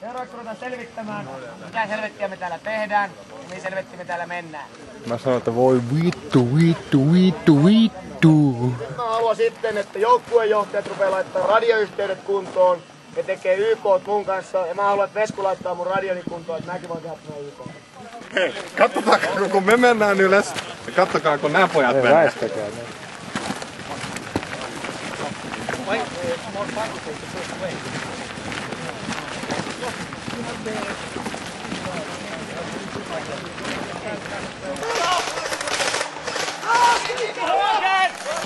Seuraavaksi ruvetaan selvittämään, mitä helvettiä me täällä tehdään ja mihin helvettiä me täällä mennään. Mä sanon, että voi vittu. Mä haluan sitten, että joukkuejohtajat rupeaa laittaa radioyhteydet kuntoon ja tekee YK:t mun kanssa. Ja mä haluan, että Vesku laittaa mun radioni kuntoon, että mäkin voin tehdä tämän YK. Hei, katsotaan kun me mennään ylös. Katsokaa kun nämä pojat mennään. Väistäkää ne.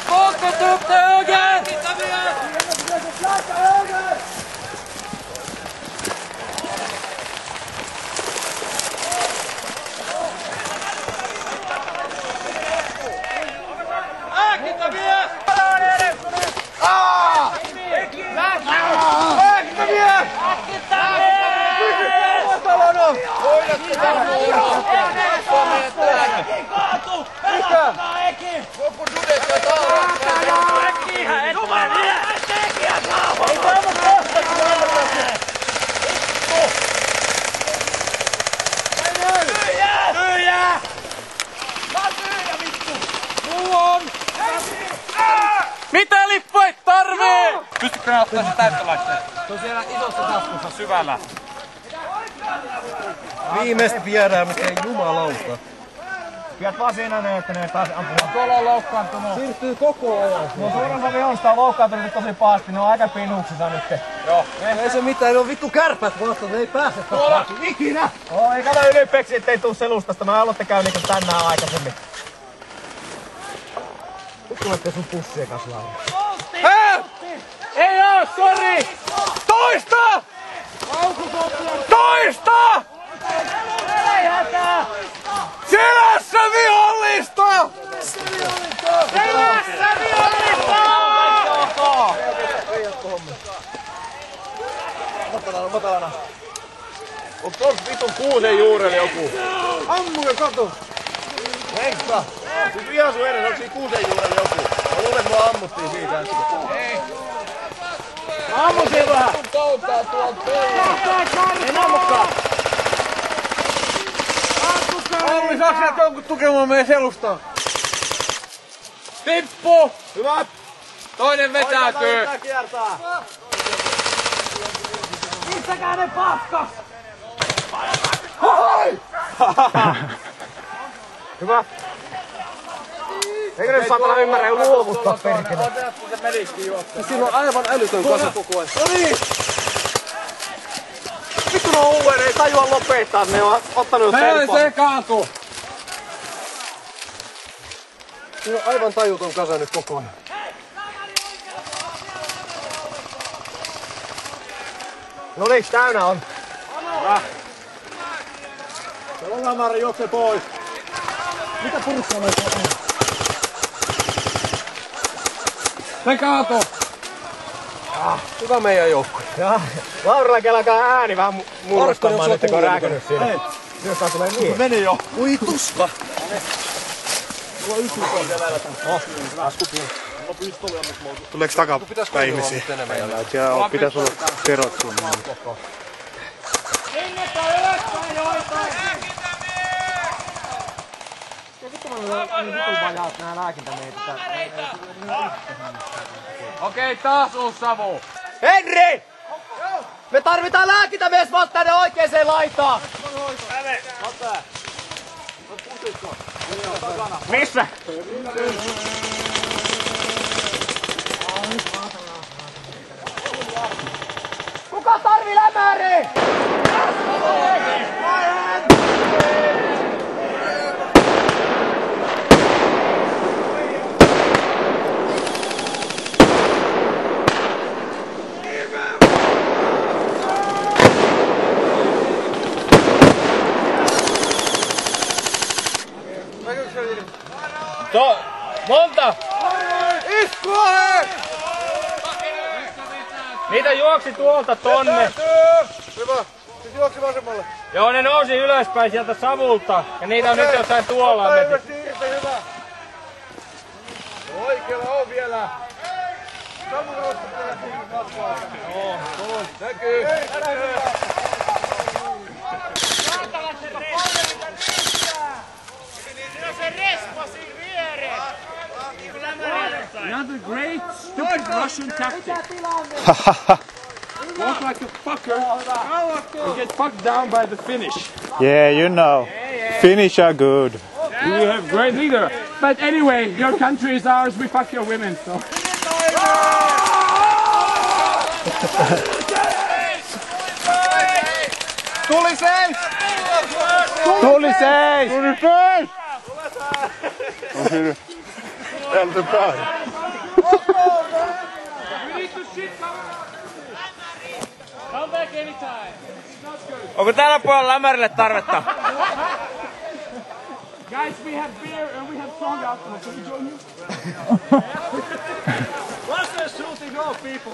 Fokus upp till höger! Mitä lippu ei tarvii? Pystytkö ne ottaa se täyttölaitteet? Se on siellä isossa taskussa syvällä. Viimeistä viedään, mutta ei jumalauta. Pidät vaan siinä, että ne taas ampumaan. Tuolla on loukkaantunut. Siirtyy koko ajan. No suurin osa vihollista on loukkaantunut tosi pahasti, ne on aika pinuksissa nyt. Joo. Ei se mitään, ne on vittu kärpät vasta, ne ei pääse takaisin. Ikinä! Ei kato ylpeeksi, ettei tuu selustasta. Mä haluatte käy niinku tänään aikaisemmin. Nyt tulette sun pussien kanssa lailla. Ei oo, sori! Toista! Toista! Ei hätää! Selässä vihollista! Selässä vihollista! Matalana. Onks tossa vitun kuusen juurella joku? Ammuja kato! Henkka! Siis ihan sun edessä, onks siinä kuusen juurella joku? Mä luulen, että mua ammuttiin siitä äsken. Ammusin vähän! Toutaa tuolta pelloa! En ammukaan! Auli, saaks sieltä jonkun tukemaan meidän selustaa? Tippu! Hyvä! Toinen vetäytyy! Tää kiertää! Pistäkää ne paskas! Hyvä! Eikö nyt saatana ymmärrä luovuttaa perkele? Siinä on aivan älytön kasa koko ajan. Noniin! Vittu ne on uuden, ei tajua lopettaa, ne on ottanut tempaa. Se kaatuu! Siinä on aivan tajuton kasa nyt koko ajan. Noniks täynnä on? Hyvä! Se Longamäärä juoksee pois. Mitä purkkaa meitä on? Se kaatuu! Hyvä meidän joukkue. Laurilla kelaakaan ääni vähän murrostamaan nyt, kun on rääkänyt siinä. Jos tää tulee niin. Meni jo. Ui tuska. Tuleeks takapäin ihmisiä? Pitäis olla terot sun. Kengät on ylöspäin joitain! Okei, taas uusi savu. Henri! Me tarvitaan lääkintämies ottaa ne oikeeseen laitaan! Missä? Kuka tarvii lämääriä? Monta! Iskua! Niitä juoksi tuolta tonne. Hyvä. Siis juoksi vasemmalle. Joo, ne nousi ylöspäin sieltä savulta. Ja niitä on nyt jossain tuolla. Päivästi irti, hyvä. Oikealla on vielä. Samulla ottaa kiinni kasvaa. Joo, näkyy. Another great stupid Russian tactic. Walk like a fucker and get fucked down by the Finnish. Yeah, you know. Finnish are good. We have great leader. But anyway, your country is ours, we fuck your women, so. Tuli seis! Tuli seis! Tuli seis! On siinä jältä päin. Come back anytime. Onko tällä puolella lämärille tarvetta? Guys, we have beer and we have strong alcohol. Can we join you? What's the shooting off, people?